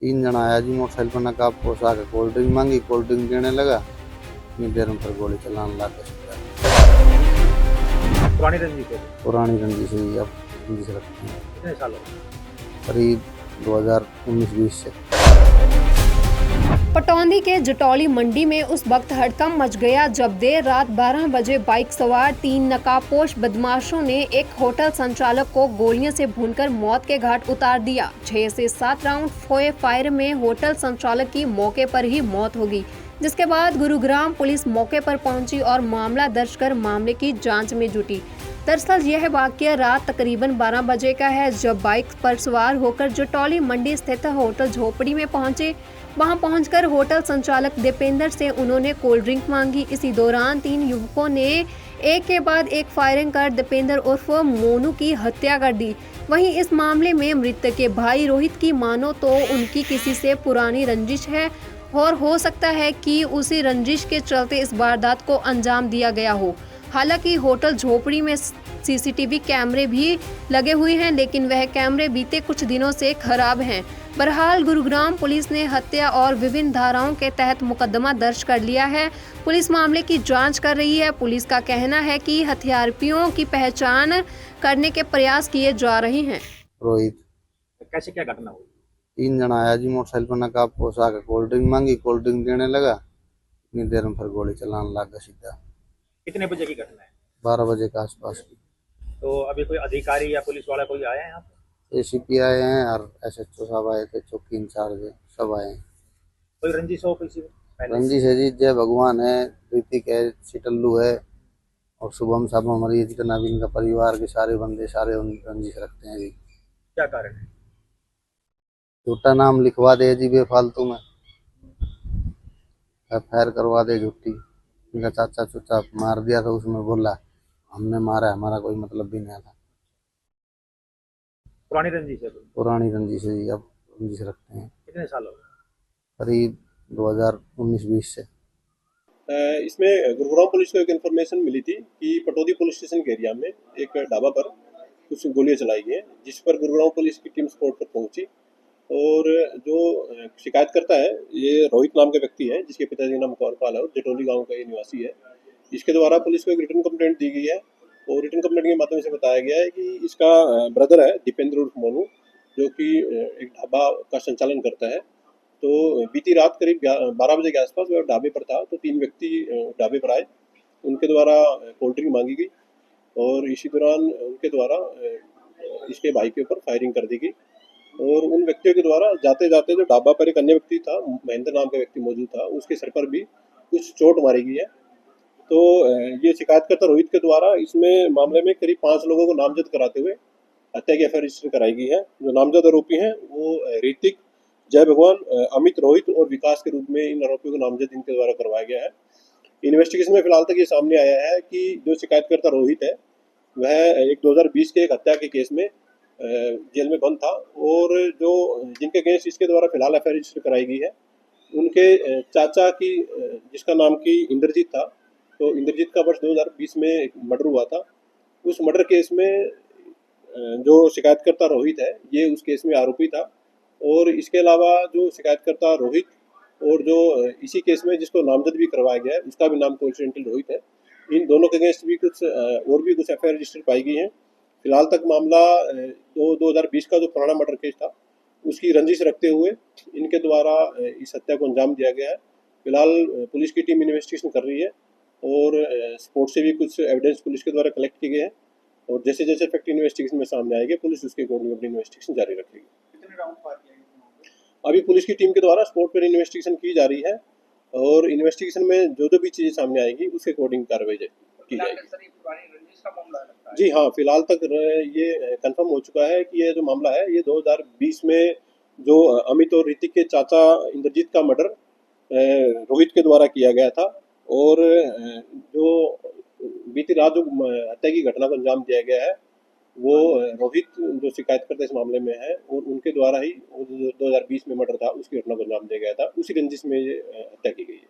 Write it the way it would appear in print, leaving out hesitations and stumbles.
तीन जना आया जी मोटरसाइकिल पर नकाब पोष आके कोल्ड ड्रिंक मांगी, कोल्ड ड्रिंक देने लगा। इतनी देर में फिर गोली चलाने लग गया सीधा। पुरानी रंजिश है। पुरानी रंजिश है, अब रंजिश रखते हैं कितने साल हो गए? करीब 2019-20 से। पटौदी के जटौली मंडी में उस वक्त हड़कंप मच गया जब देर रात 12 बजे बाइक सवार 3 नकाबपोश बदमाशों ने एक होटल संचालक को गोलियों से भूनकर मौत के घाट उतार दिया। 6 से 7 राउंड हुए फायर में होटल संचालक की मौके पर ही मौत हो गई, जिसके बाद गुरुग्राम पुलिस मौके पर पहुंची और मामला दर्ज कर मामले की जांच में जुटी। दरअसल यह वाकया रात तकरीबन 12 बजे का है, जब बाइक पर सवार होकर जटौली मंडी स्थित होटल झोपड़ी में पहुंचे। वहां पहुंचकर होटल संचालक दीपेंद्र से उन्होंने कोल्ड ड्रिंक मांगी। इसी दौरान 3 युवकों ने एक के बाद एक फायरिंग कर दीपेंद्र उर्फ मोनू की हत्या कर दी। वहीं इस मामले में मृतक के भाई रोहित की मानो तो उनकी किसी से पुरानी रंजिश है और हो सकता है कि उसी रंजिश के चलते इस वारदात को अंजाम दिया गया हो। हालांकि होटल झोपड़ी में सीसीटीवी कैमरे भी लगे हुए हैं, लेकिन वह कैमरे बीते कुछ दिनों से खराब हैं। बहरहाल गुरुग्राम पुलिस ने हत्या और विभिन्न धाराओं के तहत मुकदमा दर्ज कर लिया है। पुलिस मामले की जांच कर रही है। पुलिस का कहना है कि हत्यारोपियों की पहचान करने के प्रयास किए जा रहे हैं। रोहित। कैसे क्या घटना हुई? तीन जना आया जी मोटरसाइकिल पर नकाब पोष आके कोल्ड ड्रिंक मांगी, कोल्ड ड्रिंक देने लगा। इतनी देर में फिर गोली चलाने लग गया सीधा। कितने बजे की घटना है? 12 बजे के आसपास की। तो अभी कोई अधिकारी या पुलिस वाला कोई आया है यहाँ पे? एसीपी आए हैं और एसएचओ साहब आए थे, चौकी इंचार्ज सब आए हैं। कोई रंजिश हो किसी पहले? रंजिश है जी, जय भगवान है, ऋतिक है, सिटल्लू है और शुभम साहब हमारी जितना भी इनका परिवार के सारे बंदे सारे रंजिश रखते हैं जी। क्या कारण है? झूठा नाम लिखवा दे जी बेफालतू में, एफआईआर करवा दे झूठी। इनका चाचा चुचा मार दिया था, उसमें बोला हमने मारा, हमारा कोई मतलब भी नहीं था। पुरानी रंजिश है कोई? पुरानी रंजिश है जी, अब रंजिश रखते हैं कितने साल हो गए? करीब 2019-20 से। इसमें गुरुग्राम पुलिस को एक इन्फॉर्मेशन मिली थी कि पटौदी पुलिस स्टेशन के एरिया में एक ढाबा पर कुछ गोलियां चलाई गई हैं, जिस पर गुरुग्राम पुलिस की टीम स्पॉट पर पहुंची और जो शिकायतकर्ता है ये रोहित नाम का व्यक्ति है, जिसके पिताजी का नाम कौरपाल है और जटौली गांव का ये निवासी है। इसके द्वारा पुलिस को एक रिटन कंप्लेंट दी गई है और रिटन कंप्लेंट के माध्यम से बताया गया है कि इसका ब्रदर है दीपेंद्र उर्फ मोनू, जो कि एक ढाबा का संचालन करता है। तो बीती रात करीब 12 बजे के आसपास वह ढाबे पर था, तो 3 व्यक्ति ढाबे पर आए, उनके द्वारा कोल्ड ड्रिंक मांगी गई और इसी दौरान उनके द्वारा इसके भाई के ऊपर फायरिंग कर दी गई और उन व्यक्तियों के द्वारा जाते जाते जो ढाबा पर एक अन्य व्यक्ति था, महेंद्र नाम का व्यक्ति मौजूद था, उसके सर पर भी कुछ चोट मारी गई है। तो ये शिकायतकर्ता रोहित के द्वारा इसमें मामले में करीब 5 लोगों को नामजद कराते हुए हत्या की एफआईआर रजिस्टर कराई गई है। जो नामजद आरोपी हैं वो ऋतिक, जय भगवान, अमित, रोहित और विकास के रूप में इन आरोपियों को नामजद इनके द्वारा करवाया गया है। इन्वेस्टिगेशन में फिलहाल तक ये सामने आया है कि जो शिकायतकर्ता रोहित है वह एक 2020 के एक हत्या के केस में जेल में बंद था और जो जिनके केस इसके द्वारा फिलहाल एफआईआर रजिस्टर कराई गई है उनके चाचा की जिसका नाम की इंद्रजीत था, तो इंद्रजीत का वर्ष 2020 में एक मर्डर हुआ था। उस मर्डर केस में जो शिकायतकर्ता रोहित है ये उस केस में आरोपी था और इसके अलावा जो शिकायतकर्ता रोहित और जो इसी केस में जिसको नामजद भी करवाया गया है उसका भी नाम कोइंसिडेंटल रोहित है, इन दोनों के अगेंस्ट भी कुछ और भी कुछ एफआईआर रजिस्टर पाई गई है। फिलहाल तक मामला 2020 का जो पुराना मर्डर केस था उसकी रंजिश रखते हुए इनके द्वारा इस हत्या को अंजाम दिया गया है। फिलहाल पुलिस की टीम इन्वेस्टिगेशन कर रही है और स्पोर्ट से भी कुछ एविडेंस पुलिस के द्वारा कलेक्ट किए गए हैं और जैसे जैसे फैक्ट इन्वेस्टिगेशन में सामने आएंगे पुलिस उसके अकॉर्डिंग अपनी इन्वेस्टिगेशन जारी रखेगी। कितने राउंड फायर किए? अभी पुलिस की टीम के द्वारा स्पॉट पर इन्वेस्टिगेशन की जा रही है और इन्वेस्टिगेशन में जो जो भी चीजें सामने आएगी उसके अकॉर्डिंग कार्रवाई की जाएगी। जी हाँ, फिलहाल तक ये कंफर्म हो चुका है कि ये जो मामला है ये 2020 में जो अमित और ऋतिक के चाचा इंद्रजीत का मर्डर रोहित के द्वारा किया गया था और जो बीती रात जो हत्या की घटना को अंजाम दिया गया है वो रोहित जो शिकायतकर्ता इस मामले में है और उनके द्वारा ही 2020 में मर्डर था उसकी घटना को अंजाम दिया गया था, उसी रंजिश में ये हत्या की गई है।